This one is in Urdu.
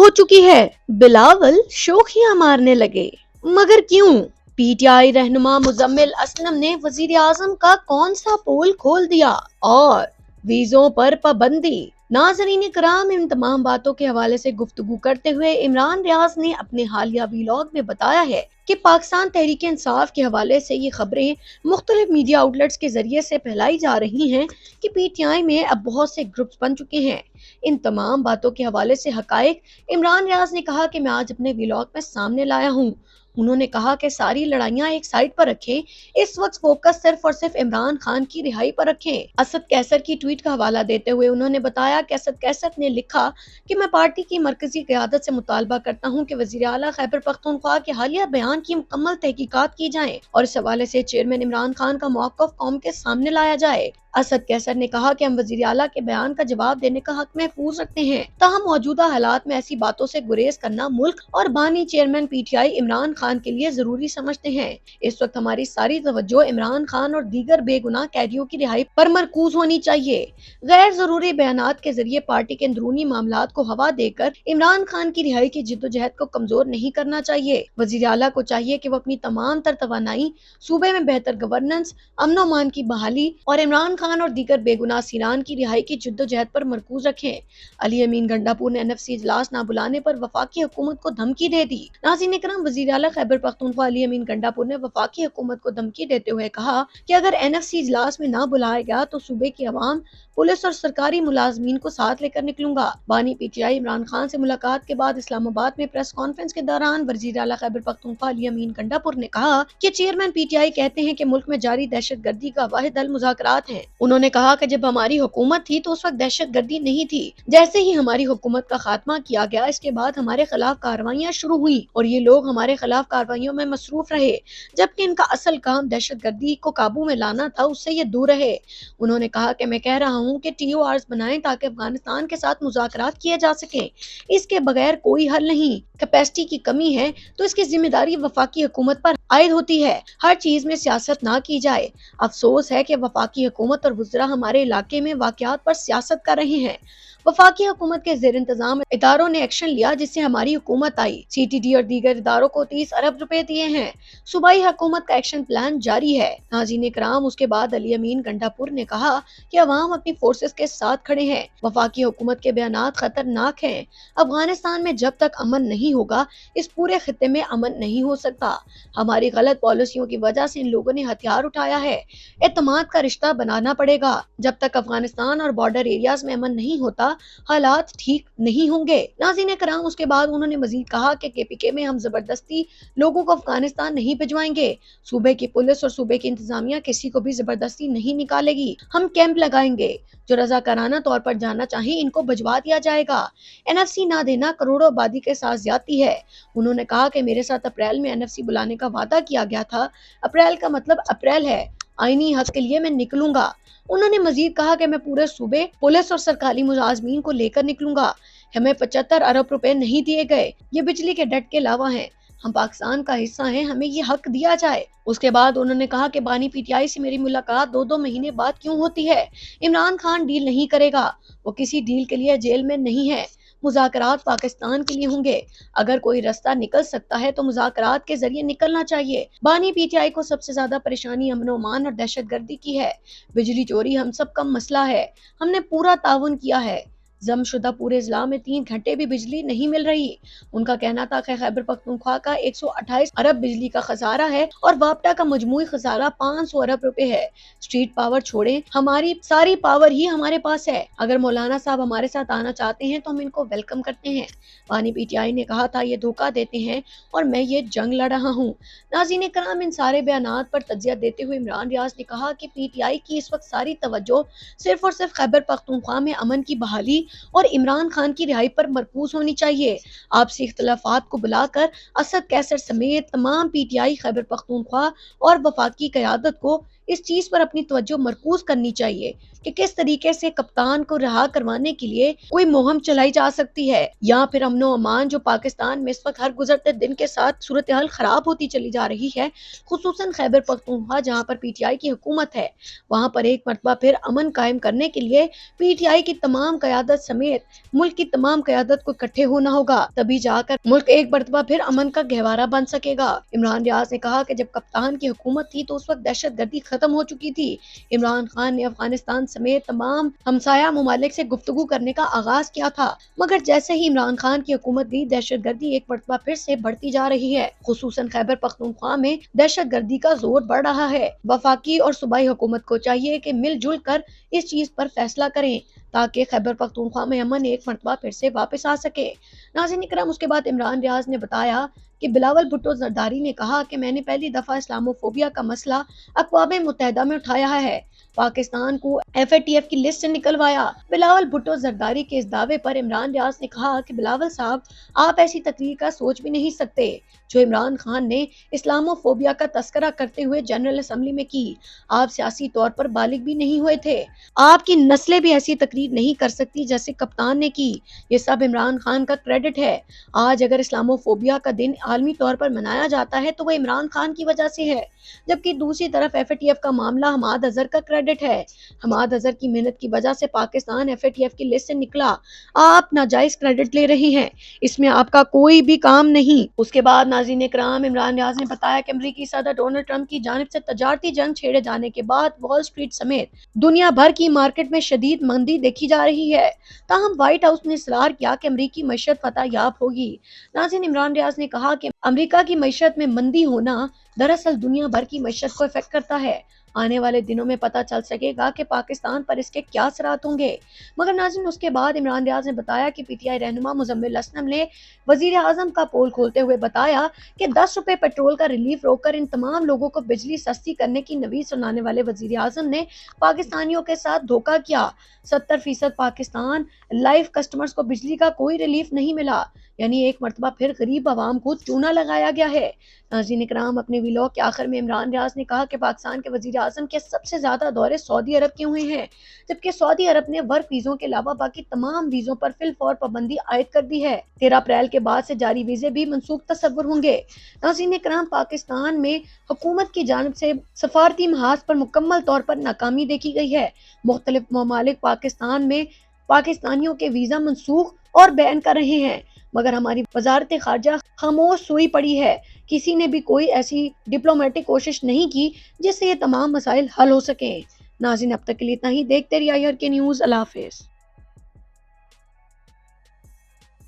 ہو چکی ہے۔ بلاول شوخیاں مارنے لگے، مگر کیوں؟ پی ٹی آئی رہنما مزمل اسلم نے وزیر اعظم کا کون سا پول کھول دیا اور ویزوں پر پابندی۔ ناظرین کرام، ان تمام باتوں کے حوالے سے گفتگو کرتے ہوئے عمران ریاض نے اپنے حالیہ ویلاگ میں بتایا ہے کہ پاکستان تحریک انصاف کے حوالے سے یہ خبریں مختلف میڈیا آؤٹلیٹس کے ذریعے سے پھیلائی جا رہی ہیں کہ پی ٹی آئی میں اب بہت سے گروپس بن چکے ہیں۔ ان تمام باتوں کے حوالے سے حقائق عمران ریاض نے کہا کہ میں آج اپنے ویلاگ میں سامنے لایا ہوں۔ انہوں نے کہا کہ ساری لڑائیاں ایک سائڈ پر رکھیں، اس وقت فوکس صرف اور صرف عمران خان کی رہائی پر رکھیں۔ اسد کیسر کی ٹویٹ کا حوالہ دیتے ہوئے انہوں نے بتایا کہ اسد کیسر نے لکھا کہ میں پارٹی کی مرکزی قیادت سے مطالبہ کرتا ہوں کہ وزیر اعلیٰ خیبر پختونخوا کے حالیہ بیان کی مکمل تحقیقات کی جائیں اور اس حوالے سے چیئرمین عمران خان کا موقف قوم کے سامنے لایا جائے۔ اسد کیسر نے کہا کہ ہم وزیر اعلیٰ کے بیان کا جواب دینے کا حق محفوظ رکھتے ہیں، تاہم موجودہ حالات میں ایسی باتوں سے گریز کرنا ملک اور بانی chairman P T I Imran Khan کے لیے ضروری سمجھتے ہیں۔ اس وقت ہماری ساری توجہ عمران خان اور دیگر بے گناہ قیدیوں کی رہائی پر مرکوز ہونی چاہیے۔ غیر ضروری بیانات کے ذریعے پارٹی کے اندرونی معاملات کو ہوا دے کر عمران خان کی رہائی کی جدوجہد کو کمزور نہیں کرنا چاہیے۔ وزیر اعلیٰ کو چاہیے کہ وہ اپنی تمام تر توانائی صوبے میں بہتر گورننس، امن و امان کی بحالی اور عمران خان اور دیگر بے گناہ اسیران کی رہائی کی جدوجہد پر مرکوز رکھیں۔ علی امین گنڈاپور نے NFC اجلاس نہ بلانے پر وفاقی حکومت کو دھمکی دے دی۔ ناظرین کرام، وزیر اعلیٰ خیبر پختونخوا علی امین گنڈاپور نے وفاقی حکومت کو دھمکی دیتے ہوئے کہا کہ اگر NFC اجلاس میں نہ بلایا گیا تو صوبے کی عوام، پولیس اور سرکاری ملازمین کو ساتھ لے کر نکلوں گا۔ بانی P T I Imran Khan سے ملاقات کے بعد اسلام آباد میں پریس کانفرنس کے دوران وزیر اعلیٰ خیبر پختونخوا علی امین گنڈاپور نے کہا کہ چیئرمین پی ٹی آئی کہتے ہیں کہ ملک میں جاری دہشت گردی کا واحد حل مذاکرات ہیں۔ انہوں نے کہا کہ جب ہماری حکومت تھی تو اس وقت دہشت گردی نہیں تھی، جیسے ہی ہماری حکومت کا خاتمہ کیا گیا اس کے بعد ہمارے خلاف کارروائیاں شروع ہوئیں اور یہ لوگ ہمارے خلاف کارروائیوں میں مصروف رہے، جبکہ ان کا اصل کام دہشت گردی کو قابو میں لانا تھا، اس سے یہ دور رہے۔ انہوں نے کہا کہ میں کہہ رہا ہوں کہ TORs بنائیں تاکہ افغانستان کے ساتھ مذاکرات کیے جا سکیں، اس کے بغیر کوئی حل نہیں۔ کیپیسٹی کی کمی ہے تو اس کی ذمہ داری وفاقی حکومت پر عائد ہوتی ہے، ہر چیز میں سیاست نہ کی جائے۔ افسوس ہے کہ وفاقی حکومت اور وزراء ہمارے علاقے میں واقعات پر سیاست کر رہے ہیں۔ وفاقی حکومت کے زیر انتظام اداروں نے ایکشن لیا جس سے ہماری حکومت آئی، CTD اور دیگر اداروں کو 30 ارب روپے دیے ہیں۔ صوبائی حکومت کا ایکشن پلان جاری ہے۔ ناظرین کرام، اس کے بعد علی امین گنڈاپور نے کہا کہ عوام اپنی فورسز کے ساتھ کھڑے ہیں، وفاقی حکومت کے بیانات خطرناک ہیں۔ افغانستان میں جب تک امن نہیں ہوگا اس پورے خطے میں امن نہیں ہو سکتا۔ ہماری غلط پالیسیوں کی وجہ سے ان لوگوں نے ہتھیار اٹھایا ہے، اعتماد کا رشتہ بنانا پڑے گا۔ جب تک افغانستان اور بارڈر ایریاز میں امن نہیں ہوتا حالات ٹھیک نہیں ہوں گے۔ ناظرین کرام، اس کے بعد انہوں نے مزید کہا کہ KPK میں ہم زبردستی لوگوں کو افغانستان نہیں بھجوائیں گے، صوبے کی پولیس اور صوبے کی انتظامیہ کسی کو بھی زبردستی نہیں نکالے گی، ہم کیمپ لگائیں گے، جو رضاکارانہ طور پر جانا چاہیں ان کو بھجوا دیا جائے گا۔ NFC نہ دینا کروڑوں آبادی کے ساتھ زیادتی ہے۔ انہوں نے کہا کہ میرے ساتھ اپریل میں NFC بلانے کا وعدہ کیا گیا تھا، اپریل کا مطلب اپریل ہے، آئینی حق کے لیے میں نکلوں گا۔ انہوں نے مزید کہا کہ میں پورے صوبے پولیس اور سرکاری ملازمین کو لے کر نکلوں گا۔ ہمیں 75 ارب روپے نہیں دیے گئے، یہ بجلی کے ڈٹ کے علاوہ ہیں، ہم پاکستان کا حصہ ہیں، ہمیں یہ حق دیا جائے۔ اس کے بعد انہوں نے کہا کہ بانی PTI سے میری ملاقات 2 مہینے بعد کیوں ہوتی ہے؟ عمران خان ڈیل نہیں کرے گا، وہ کسی ڈیل کے لیے جیل میں نہیں ہے، مذاکرات پاکستان کے لیے ہوں گے، اگر کوئی راستہ نکل سکتا ہے تو مذاکرات کے ذریعے نکلنا چاہیے۔ بانی PTI کو سب سے زیادہ پریشانی امن و امان اور دہشت گردی کی ہے، بجلی چوری ہم سب کا مسئلہ ہے، ہم نے پورا تعاون کیا ہے، ضم شدہ پورے اضلاع میں 3 گھنٹے بھی بجلی نہیں مل رہی۔ ان کا کہنا تھا کہ خیبر پختونخوا کا 128 ارب بجلی کا خسارہ ہے اور وابٹا کا مجموعی خسارہ 500 ارب روپے ہے۔ اسٹریٹ پاور چھوڑیں، ہماری ساری پاور ہی ہمارے پاس ہے، اگر مولانا صاحب ہمارے ساتھ آنا چاہتے ہیں تو ہم ان کو ویلکم کرتے ہیں۔ بانی PTI نے کہا تھا یہ دھوکہ دیتے ہیں اور میں یہ جنگ لڑ رہا ہوں۔ ناظرین کرام، ان سارے بیانات پر تجزیہ دیتے ہوئے عمران ریاض نے کہا کہ PTI کی اس وقت ساری توجہ صرف اور صرف خیبر پختونخوا میں امن کی بحالی اور عمران خان کی رہائی پر مرکوز ہونی چاہیے۔ آپسی اختلافات کو بلا کر اسد کیسر سمیت تمام PTI خیبر پختونخوا اور وفاقی قیادت کو اس چیز پر اپنی توجہ مرکوز کرنی چاہیے کہ کس طریقے سے کپتان کو رہا کروانے کے لیے کوئی مہم چلائی جا سکتی ہے، یا پھر امن و امان جو پاکستان میں اس وقت ہر گزرتے دن کے ساتھ صورتحال خراب ہوتی چلی جا رہی ہے، خصوصاً خیبر پختونخوا جہاں پر پی ٹی آئی کی حکومت ہے، وہاں پر ایک مرتبہ پھر امن قائم کرنے کے لیے پی ٹی آئی کی تمام قیادت سمیت ملک کی تمام قیادت کو اکٹھے ہونا ہوگا، تبھی جا کر ملک ایک مرتبہ پھر امن کا گہوارہ بن سکے گا۔ عمران ریاض نے کہا کہ جب کپتان کی حکومت تھی تو اس وقت دہشت گردی ختم ہو چکی تھی۔ عمران خان نے افغانستان سمیت تمام ہمسایہ ممالک سے گفتگو کرنے کا آغاز کیا تھا، مگر جیسے ہی عمران خان کی حکومت گئی دہشت گردی ایک مرتبہ پھر سے بڑھتی جا رہی ہے، خصوصاً خیبر پختونخوا میں دہشت گردی کا زور بڑھ رہا ہے۔ وفاقی اور صوبائی حکومت کو چاہیے کہ مل جل کر اس چیز پر فیصلہ کریں تاکہ خیبر پختونخوا میں امن ایک مرتبہ پھر سے واپس آ سکے۔ ناظرین اکرام، اس کے بعد عمران ریاض نے بتایا کہ بلاول بھٹو زرداری نے کہا کہ میں نے پہلی دفعہ اسلامو فوبیا کا مسئلہ اقوام متحدہ میں اٹھایا ہے، پاکستان کو ایف اے ٹی ایف کی لسٹ سے نکلوایا۔ بلاول بھٹو زرداری کے اس دعوے پر عمران ریاض نے کہا کہ بلاول صاحب، آپ ایسی تقریر کا سوچ بھی نہیں سکتے جو عمران خان نے اسلامو فوبیا کا تذکرہ کرتے ہوئے جنرل اسمبلی میں کی۔ آپ سیاسی طور پر بالغ بھی نہیں ہوئے تھے، آپ کی نسلیں بھی ایسی تقریر نہیں کر سکتی جیسے کپتان نے کی، یہ سب عمران خان کا کریڈٹ ہے۔ آج اگر اسلامو فوبیا کا دن عالمی طور پر منایا جاتا ہے تو وہ عمران خان کی وجہ سے ہے، جبکہ دوسری طرف ایف اے ٹی ایف کا معاملہ حماد اظہر کا کریڈٹ ہے۔ حماد اظہر کی محنت کی وجہ سے Pakistan F A T F کی لسٹ سے نکلا، آپ ناجائز کریڈٹ لے رہے ہیں، اس میں آپ کا کوئی بھی کام نہیں۔ اس کے بعد ناظرین اکرام، عمران ریاض نے بتایا کہ امریکی صدر ڈونلڈ ٹرمپ کی جانب سے تجارتی جنگ چھیڑے جانے کے بعد وال اسٹریٹ سمیت دنیا بھر کی مارکیٹ میں شدید مندی دیکھی جا رہی ہے، تاہم وائٹ ہاؤس نے اصرار کیا کہ امریکی معیشت فتح یاب ہوگی۔ ناظرین، عمران ریاض نے کہا کہ امریکہ کی معیشت میں مندی ہونا دراصل دنیا بھر کی معیشت کو افیکٹ کرتا ہے، آنے والے دنوں میں پتہ چل سکے گا کہ پاکستان پر اس کے کیا اثرات ہوں گے۔ مگر ناظرین، اس کے بعد عمران ریاض نے بتایا کہ پی ٹی آئی رہنما مزمل اسلم نے وزیر اعظم کا پول کھولتے ہوئے بتایا کہ 10 روپے پیٹرول کا ریلیف روک کر ان تمام لوگوں کو بجلی سستی کرنے کی نوید سنانے والے وزیر اعظم نے پاکستانیوں کے ساتھ دھوکہ کیا۔ 70% پاکستان لائف کسٹمرز کو بجلی کا کوئی ریلیف نہیں ملا، یعنی ایک مرتبہ پھر غریب عوام کو چونا لگایا گیا ہے۔ ناظرین اکرام، اپنے ویلاگ کے آخر میں عمران ریاض نے کہا کہ پاکستان کے وزیر اعظم کے سب سے زیادہ دورے سعودی عرب کے ہوئے ہیں، جبکہ سعودی عرب نے ورک ویزوں کے علاوہ باقی تمام ویزوں پر فی الفور پابندی عائد کر دی ہے۔ 13 اپریل کے بعد سے جاری ویزے بھی منسوخ تصور ہوں گے۔ ناظرین اکرام، پاکستان میں حکومت کی جانب سے سفارتی محاذ پر مکمل طور پر ناکامی دیکھی گئی ہے۔ مختلف ممالک پاکستان میں پاکستانیوں کے ویزا منسوخ اور بین کر رہے ہیں، مگر ہماری وزارت خارجہ خاموش سوئی پڑی ہے، کسی نے بھی کوئی ایسی ڈپلومیٹک کوشش نہیں کی جس سے یہ تمام مسائل حل ہو سکیں۔ ناظرین، اب تک کے لیے اتنا ہی، دیکھتے رہیے IRK نیوز۔ اللہ حافظ۔